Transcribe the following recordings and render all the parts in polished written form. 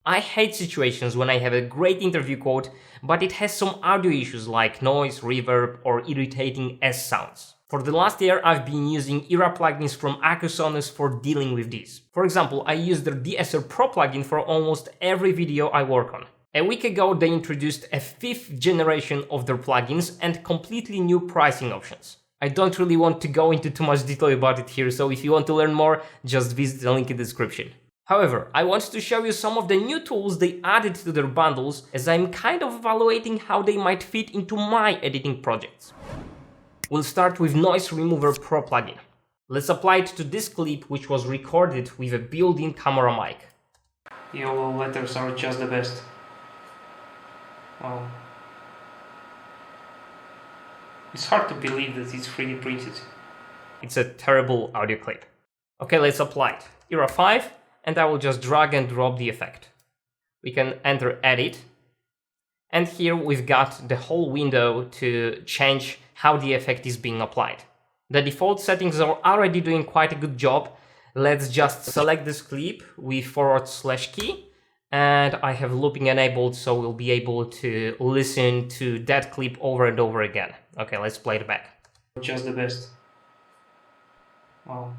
I hate situations when I have a great interview quote, but it has some audio issues like noise, reverb, or irritating S sounds. For the last year, I've been using ERA plugins from Acusonus for dealing with these. For example, I use their DeEsser Pro plugin for almost every video I work on. A week ago, they introduced a 5th generation of their plugins and completely new pricing options. I don't really want to go into too much detail about it here, so if you want to learn more, just visit the link in the description. However, I want to show you some of the new tools they added to their bundles, as I'm kind of evaluating how they might fit into my editing projects. We'll start with Noise Remover Pro plugin. Let's apply it to this clip, which was recorded with a built-in camera mic. Yellow letters are just the best. Wow. It's hard to believe that it's 3D printed. It's a terrible audio clip. Okay, let's apply it. ERA5, and I will just drag and drop the effect. We can enter Edit, and here we've got the whole window to change how the effect is being applied. The default settings are already doing quite a good job. Let's just select this clip with / key, and I have looping enabled, so we'll be able to listen to that clip over and over again. Okay, let's play it back. Just the best. Wow.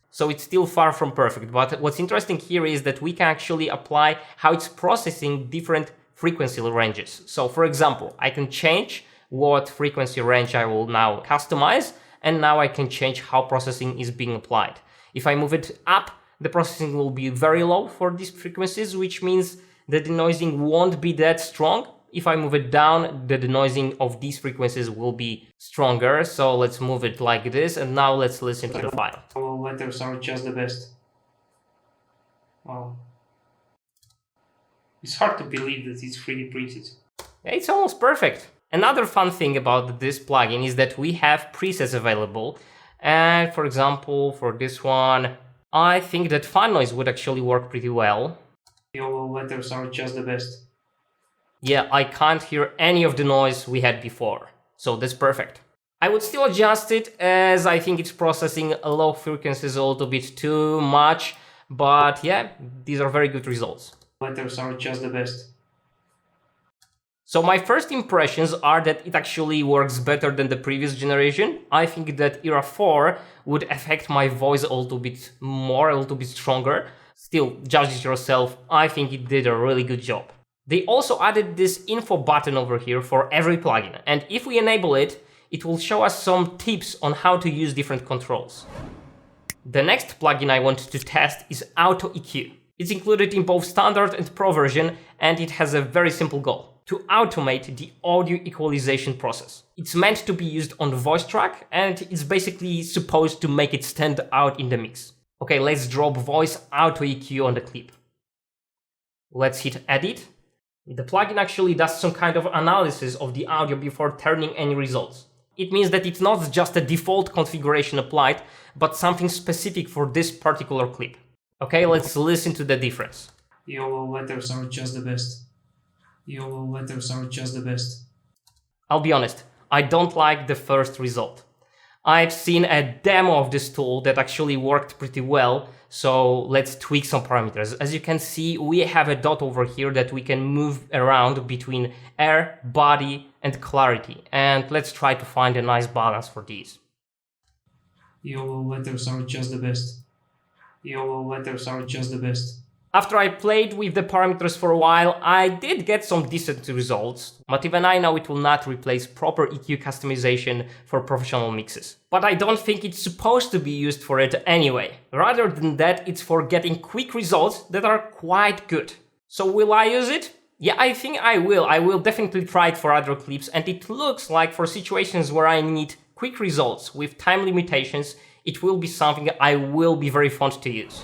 So it's still far from perfect, but what's interesting here is that we can actually apply how it's processing different frequency ranges. So for example, I can change what frequency range I will now customize, and now I can change how processing is being applied. If I move it up, the processing will be very low for these frequencies, which means that the denoising won't be that strong. If I move it down, the denoising of these frequencies will be stronger. So let's move it like this, and now let's listen to the file. All letters are just the best. Wow. It's hard to believe that it's 3D printed. Yeah, it's almost perfect. Another fun thing about this plugin is that we have presets available. And for example, for this one, I think that fan noise would actually work pretty well. Yellow letters are just the best. Yeah, I can't hear any of the noise we had before, so that's perfect. I would still adjust it, as I think it's processing low frequencies a little bit too much, but yeah, these are very good results. Letters are just the best. So my first impressions are that it actually works better than the previous generation. I think that ERA4 would affect my voice a little bit more, a little bit stronger. Still, judge it yourself. I think it did a really good job. They also added this info button over here for every plugin, and if we enable it, it will show us some tips on how to use different controls. The next plugin I want to test is AutoEQ. It's included in both standard and pro version, and it has a very simple goal: to automate the audio equalization process. It's meant to be used on the voice track, and it's basically supposed to make it stand out in the mix. Okay, let's drop VoiceAutoEQ on the clip. Let's hit Edit. The plugin actually does some kind of analysis of the audio before turning any results. It means that it's not just a default configuration applied, but something specific for this particular clip. Okay, let's listen to the difference. Yellow letters are just the best. Yellow letters are just the best. I'll be honest, I don't like the first result. I've seen a demo of this tool that actually worked pretty well, so let's tweak some parameters. As you can see, we have a dot over here that we can move around between air, body, and clarity. And let's try to find a nice balance for these. Yellow letters are just the best. Yellow letters are just the best. After I played with the parameters for a while, I did get some decent results, but even I know it will not replace proper EQ customization for professional mixes. But I don't think it's supposed to be used for it anyway. Rather than that, it's for getting quick results that are quite good. So will I use it? Yeah, I think I will. I will definitely try it for other clips, and it looks like for situations where I need quick results with time limitations, it will be something I will be very fond to use.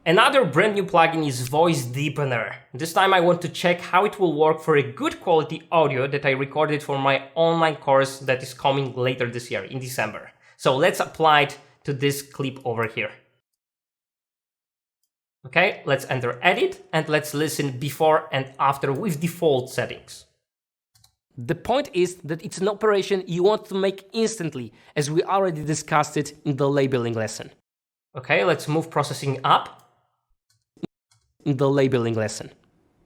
Another brand new plugin is Voice Deepener. This time I want to check how it will work for a good quality audio that I recorded for my online course that is coming later this year in December. So let's apply it to this clip over here. Okay, let's enter Edit and let's listen before and after with default settings. The point is that it's an operation you want to make instantly, as we already discussed it in the labeling lesson. Okay, let's move processing up. in the labeling lesson.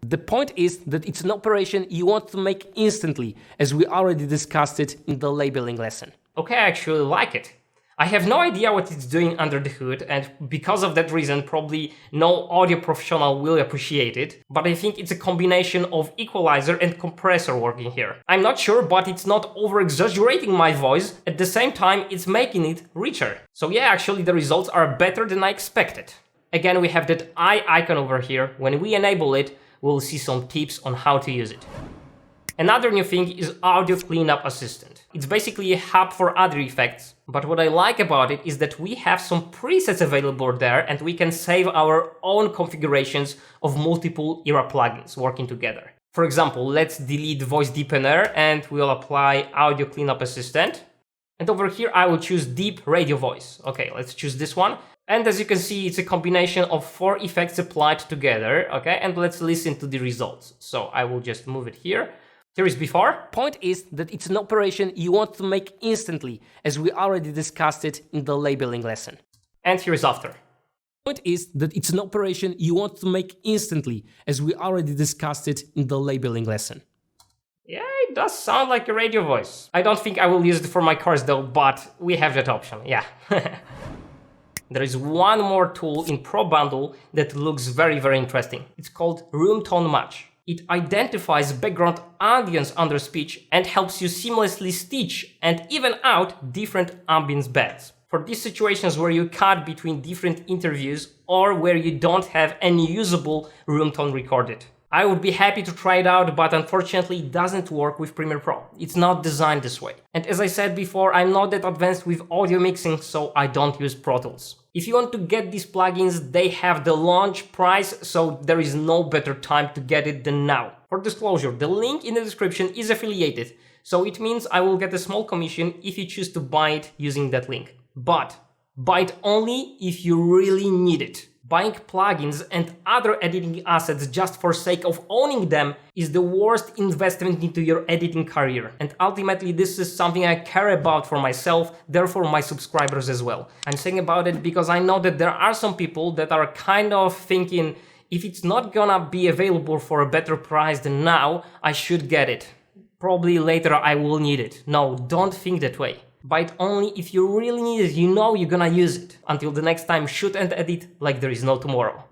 The point is that it's an operation you want to make instantly, as we already discussed it in the labeling lesson. Okay, I actually like it. I have no idea what it's doing under the hood, and because of that reason probably no audio professional will appreciate it, but I think it's a combination of equalizer and compressor working here. I'm not sure, but it's not over-exaggerating my voice, at the same time it's making it richer. So yeah, actually the results are better than I expected. Again, we have that eye icon over here. When we enable it, we'll see some tips on how to use it. Another new thing is Audio Cleanup Assistant. It's basically a hub for other effects, but what I like about it is that we have some presets available there and we can save our own configurations of multiple ERA plugins working together. For example, let's delete Voice Deepener and we'll apply Audio Cleanup Assistant. And over here I will choose Deep Radio Voice. Okay, let's choose this one. And as you can see, it's a combination of 4 effects applied together. Okay, and let's listen to the results. So I will just move it here. Here is before. Point is that it's an operation you want to make instantly, as we already discussed it in the labeling lesson. And here is after. Point is that it's an operation you want to make instantly, as we already discussed it in the labeling lesson. Yeah, it does sound like a radio voice. I don't think I will use it for my cars though, but we have that option, yeah. There is one more tool in Pro Bundle that looks very, very interesting. It's called Room Tone Match. It identifies background ambience under speech and helps you seamlessly stitch and even out different ambience beds. For these situations where you cut between different interviews or where you don't have any usable room tone recorded. I would be happy to try it out, but unfortunately it doesn't work with Premiere Pro. It's not designed this way. And as I said before, I'm not that advanced with audio mixing, so I don't use Pro Tools. If you want to get these plugins, they have the launch price, so there is no better time to get it than now. For disclosure, the link in the description is affiliated, so it means I will get a small commission if you choose to buy it using that link. But buy it only if you really need it. Buying plugins and other editing assets just for sake of owning them is the worst investment into your editing career. And ultimately this is something I care about for myself, therefore my subscribers as well. I'm saying about it because I know that there are some people that are kind of thinking, if it's not gonna be available for a better price than now, I should get it. Probably later I will need it. No, don't think that way. Buy it only if you really need it, you know you're gonna use it. Until the next time, shoot and edit like there is no tomorrow.